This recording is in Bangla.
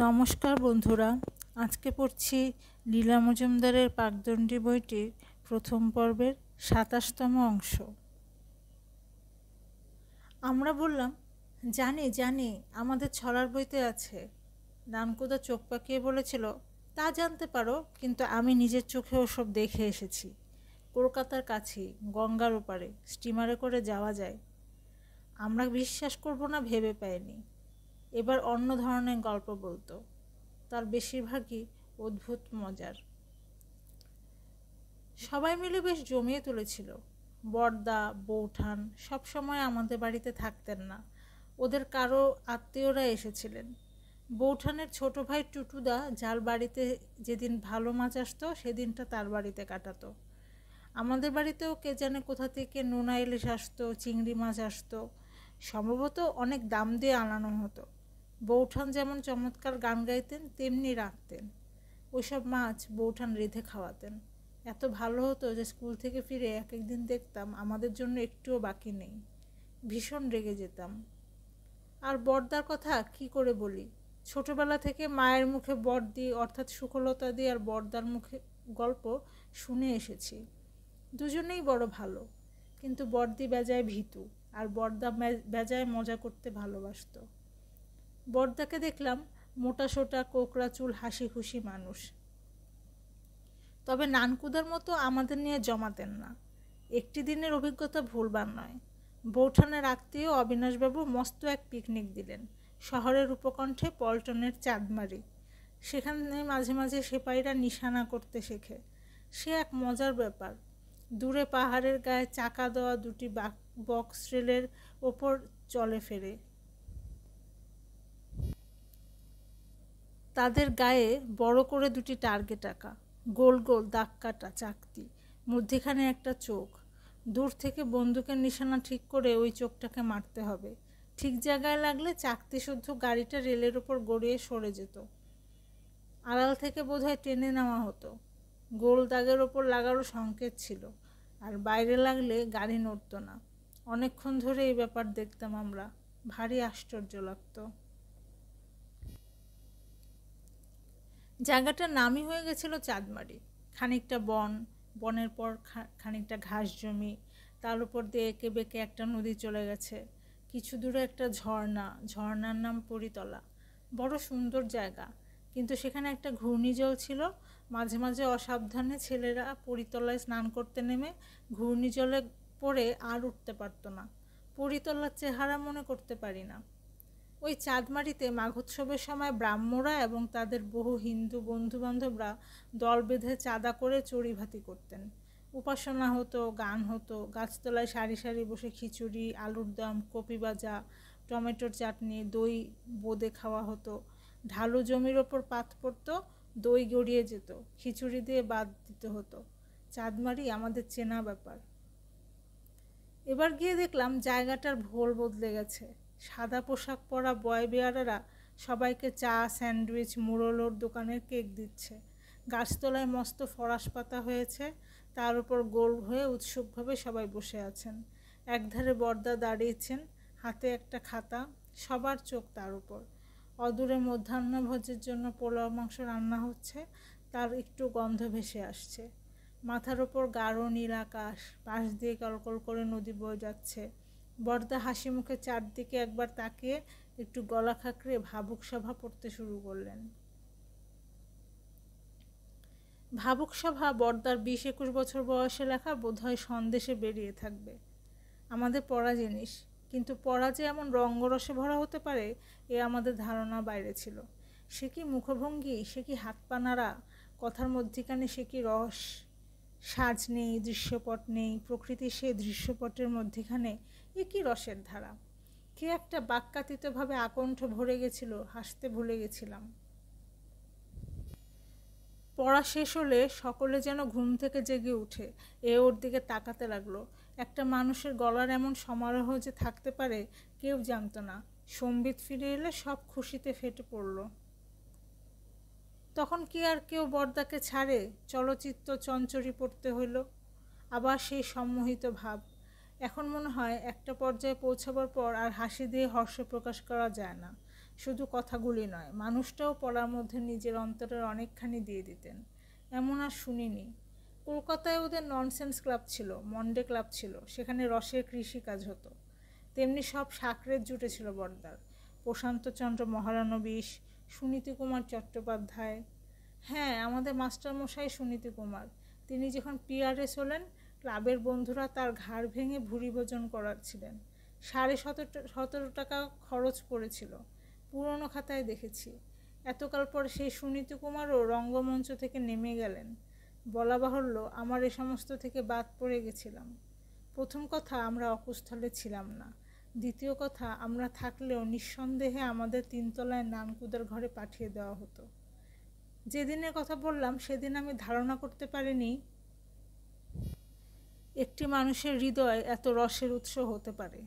নমস্কার বন্ধুরা, আজকে পড়ছি লীলা মজুমদারের পাকদণ্ডী বইটির প্রথম পর্বের ২৭তম অংশ। আমরা বললাম, জানি আমাদের ছড়ার বইতে আছে। নানকুদা চোখ পাকিয়ে বলেছিল, তা জানতে পারো, কিন্তু আমি নিজের চোখে ওসব দেখে এসেছি। কলকাতার কাছেই, গঙ্গার ওপারে স্টিমারে করে যাওয়া যায়। আমরা বিশ্বাস করব না ভেবে পাইনি। এবার অন্য ধরনের গল্প বলতো, তার বেশিরভাগই অদ্ভুত মজার। সবাই মিলে বেশ জমিয়ে তুলেছিল। বড়দা, বৌঠান সবসময় আমাদের বাড়িতে থাকতেন না, ওদের কারো আত্মীয়রা এসেছিলেন। বৌঠানের ছোট ভাই টুটুদা, যার বাড়িতে যেদিন ভালো মাছ আসতো সেদিনটা তার বাড়িতে কাটাতো। আমাদের বাড়িতেও কে জানে কোথা থেকে নোনা ইলিশ আসতো, চিংড়ি মাছ আসতো, সম্ভবত অনেক দাম দিয়ে আনানো হতো। বৌঠান যেমন চমৎকার গান গাইতেন তেমনি রাখতেন। ওইসব মাছ বৌঠান রেঁধে খাওয়াতেন। এত ভালো হতো যে স্কুল থেকে ফিরে এক একদিন দেখতাম আমাদের জন্য একটুও বাকি নেই। ভীষণ রেগে যেতাম। আর বড়দার কথা কি করে বলি, ছোটবেলা থেকে মায়ের মুখে বড়দি অর্থাৎ সুখলতা দি আর বড়দার মুখে গল্প শুনে এসেছি। দুজনেই বড় ভালো, কিন্তু বড়দি বেজায় ভীতু আর বড়দা বেজায় মজা করতে ভালোবাসত। বড়দাকে দেখলাম মোটা সোটা, কোকড়া চুল, হাসি খুশি মানুষ। তবে নানকুদার মতো আমাদের নিয়ে জমাতেন না। একটি দিনের অভিজ্ঞতা ভুলবার নয়। বৌঠানের আত্মীয় অবিনাশবাবু মস্ত এক পিকনিক দিলেন শহরের উপকণ্ঠে পল্টনের চাঁদমারি। সেখানে মাঝে মাঝে সেপাইরা নিশানা করতে শেখে। সে এক মজার ব্যাপার। দূরে পাহাড়ের গায়ে চাকা দেওয়া দুটি বক্স রেলের ওপর চলে ফেরে। তাদের গায়ে বড় করে দুটি টার্গেট আঁকা, গোল গোল দাগ কাটা চাকতি, মধ্যেখানে একটা চোখ। দূর থেকে বন্দুকের নিশানা ঠিক করে ওই চোখটাকে মারতে হবে। ঠিক জায়গায় লাগলে চাকতি শুদ্ধ গাড়িটা রেলের ওপর গড়িয়ে সরে যেত। আড়াল থেকে বোধহয় টেনে নেওয়া হতো। গোল দাগের ওপর লাগারও সংকেত ছিল, আর বাইরে লাগলে গাড়ি নড়ত না। অনেকক্ষণ ধরে এই ব্যাপার দেখতাম আমরা। ভারী আশ্চর্য লাগতো। জায়গাটার নামই হয়ে গেছিল চাঁদমারি। খানিকটা বন, বনের পর খানিকটা ঘাস জমি, তার উপর দিয়ে এঁকে বেঁকে একটা নদী চলে গেছে। কিছু দূরে একটা ঝর্ণা, ঝর্ণার নাম পরিতলা। বড় সুন্দর জায়গা, কিন্তু সেখানে একটা ঘূর্ণিজল ছিল। মাঝে মাঝে অসাবধানে ছেলেরা পরিতলায় স্নান করতে নেমে ঘূর্ণিজলে পড়ে আর উঠতে পারতো না। পরিতলার চেহারা মনে করতে পারি না। ওই চাঁদমারিতে মাঘোৎসবের সময় ব্রাহ্মরা এবং তাদের বহু হিন্দু বন্ধুবান্ধবরা দল বেঁধে চাঁদা করে চড়িভাতি করতেন। উপাসনা হতো, গান হতো, গাছতলায় সারি সারি বসে খিচুড়ি, আলুর দম, কপি ভাজা, টমেটোর চাটনি, দই বোঁদে খাওয়া হতো। ঢালু জমির ওপর পাত পড়তো, দই গড়িয়ে যেত, খিচুড়ি দিয়ে বাদ দিতে হতো। চাঁদমারি আমাদের চেনা ব্যাপার। এবার গিয়ে দেখলাম জায়গাটার ভোল বদলে গেছে। সাদা পোশাক পরা বয় বেয়ারারা সবাইকে চা, স্যান্ডউইচ, মুড়লোর দোকানের কেক দিচ্ছে। গাছতলায় মস্ত ফরাস পাতা হয়েছে, তার উপর গোল হয়ে উৎসুকভাবে সবাই বসে আছেন। একধারে বড়দা দাঁড়িয়েছেন, হাতে একটা খাতা, সবার চোখ তার উপর। অদূরে মধ্যাহ্নভোজের জন্য পোলাও মাংস রান্না হচ্ছে, তার একটু গন্ধ ভেসে আসছে। মাথার ওপর গাঢ় নীল আকাশ, পাশ দিয়ে কলকল করে নদী বয়ে যাচ্ছে। বড়দা হাসি মুখে চারদিকে একবার তাকিয়ে একটু গলা খাঁকড়ে ভাবুক সভা পড়তে শুরু করলেন। ভাবুক সভা বড়দার 20-21 বছর বয়সে লেখা, বোধহয় সন্দেশে বেরিয়ে থাকবে। আমাদের পড়া জিনিস, কিন্তু পড়া যে এমন রঙ্গরসে ভরা হতে পারে এ আমাদের ধারণা বাইরে ছিল। সে কি মুখভঙ্গি, সে কি হাত পা নাড়া, কথার মধ্যিখানে সে কি রস। সাজ নেই, দৃশ্যপট নেই, প্রকৃতির সেই দৃশ্যপটের মধ্যেখানে এ কি রসের ধারা। কে একটা বাক্যাতীতভাবে আকণ্ঠ ভরে গেছিল, হাসতে ভুলে গেছিলাম। পড়া শেষ হলে সকলে যেন ঘুম থেকে জেগে উঠে ওর দিকে তাকাতে লাগলো। একটা মানুষের গলার এমন সমারোহ যে থাকতে পারে কেউ জানত না। সম্বিত ফিরে এলে সব খুশিতে ফেটে পড়ল। তখন কি আর কেউ বড়দাকে ছাড়ে? চলচ্চিত্র চঞ্চরি পড়তে হইল, আবার সেই সম্মোহিত ভাব। এখন মনে হয় একটা পর্যায়ে পৌঁছাবার পর আর হাসি দিয়ে হর্ষ প্রকাশ করা যায় না। শুধু কথাগুলি নয়, মানুষটাও পড়ার মধ্যে নিজের অন্তরের অনেকখানি দিয়ে দিতেন। এমন আর শুনিনি। কলকাতায় ওদের ননসেন্স ক্লাব ছিল, মন্ডে ক্লাব ছিল, সেখানে রসের কৃষিকাজ হতো। তেমনি সব সাকরের জুটেছিল বর্দার, প্রশান্তচন্দ্র মহারানবিশ, সুনীতি কুমার চট্টোপাধ্যায়। হ্যাঁ, আমাদের মাস্টারমশাই সুনীতি কুমার। তিনি যখন পিআরএস হলেন, ক্লাবের বন্ধুরা তার ঘাড় ভেঙে ভুরি ভোজন করাচ্ছিলেন। 17.5 টাকা খরচ পড়েছিল, পুরনো খাতায় দেখেছি। এতকাল পর সেই সুনীতি কুমারও রঙ্গমঞ্চ থেকে নেমে গেলেন। বলা বাহুল্য, আমার এ সমস্ত থেকে বাদ পড়ে গেছিলাম। প্রথম কথা, আমরা অকুস্থলে ছিলাম না। দ্বিতীয় কথা, আমরা থাকলেও নিঃসন্দেহে আমাদের 3 তলায় নানকুদের ঘরে পাঠিয়ে দেওয়া হতো। যেদিনের কথা বললাম সেদিন আমি ধারণা করতে পারিনি একটি মানুষের হৃদয় এত রসের উৎস হতে পারে।